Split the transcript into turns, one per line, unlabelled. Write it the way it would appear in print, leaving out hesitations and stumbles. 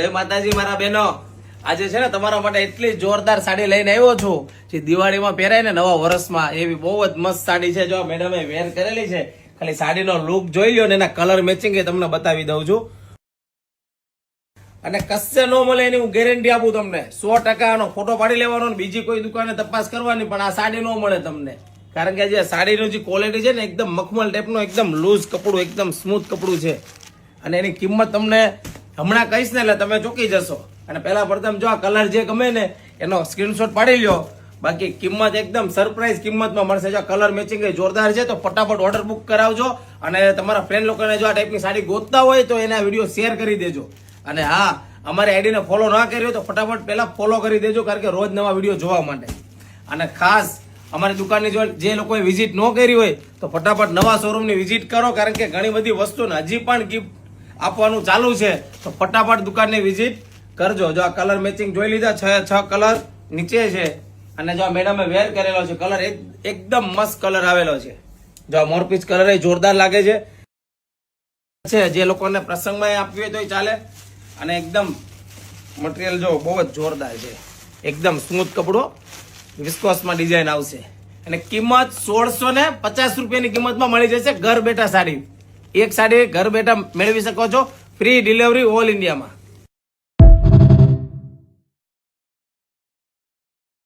જય માતાજી મારા બહેનો, આજે છે ને તમારા માટે એટલી જોરદાર સાડી લઈને આવ્યો છું જે દિવાળીમાં પહેરાય ને નવા વર્ષમાં, એવી બહુ જ મસ્ત સાડી છે. જો મેડમે વેર કરેલી છે, ખાલી સાડીનો લુક જોઈ લો ને એના કલર મેચિંગ એ તમને બતાવી દઉં છું. અને કશે ન મળે એની હું ગેરંટી આપું તમને. 100% આનો ફોટો પાડી લેવાનો, બીજી કોઈ દુકાને તપાસ કરવાની, પણ આ સાડી ન મળે તમને. કારણ કે જે સાડીનું જે ક્વોલિટી છે ને એકદમ મખમલ ટાઈપનું, એકદમ લૂઝ કપડું, એકદમ સ્મૂથ કપડું છે. અને એની કિંમત તમને હમણાં કહીશ ને એટલે તમે ચોકી જશો. અને પહેલા પ્રથમ જો આ કલર જે ગમે ને એનો સ્ક્રીનશોટ પાડી લ્યો, બાકી કિંમત એકદમ સરપ્રાઈઝ કિંમતમાં મળશે. જો કલર મેચિંગ એ જોરદાર છે, તો ફટાફટ ઓર્ડર બુક કરાવજો. અને તમારા ફ્રેન્ડ લોકોને જો આ ટાઈપની સાડી ગોતતા હોય તો એના વિડીયો શેર કરી દેજો. અને હા, અમારી આઈડીને ફોલો ના કર્યો તો ફટાફટ પહેલા ફોલો કરી દેજો, કારણ કે રોજ નવા વિડીયો જોવા માટે. અને ખાસ અમારી દુકાનની જો જે લોકોએ વિઝિટ ન કરી હોય તો ફટાફટ નવા શોરૂમની વિઝિટ કરો, કારણ કે ઘણી બધી વસ્તુને હજી પણ ગિફ્ટ આપવાનું ચાલુ છે. તો ફટાફટ દુકાનની વિઝિટ કરજો. જો આ કલર મેચિંગ જોઈ લીધા, 6 કલર નીચે છે. અને જો મેડમે વેર કરેલો છે, કલર એકદમ મસ્ત કલર આવેલો છે. જો મોરપીચ કલર એ જોરદાર લાગે છે. જે લોકોને પ્રસંગમાં આપવી હોય તો ચાલે. અને એકદમ મટીરિયલ જો બહુ જ જોરદાર છે, એકદમ સ્મૂથ કપડો, વિસ્કોસમાં ડિઝાઇન આવશે. અને કિંમત 1650 રૂપિયાની કિંમતમાં મળી જશે ઘર બેઠા સાડી. એક સાડી ઘર બેઠા મેળવી શકો છો, ફ્રી ડિલિવરી ઓલ ઇન્ડિયામાં.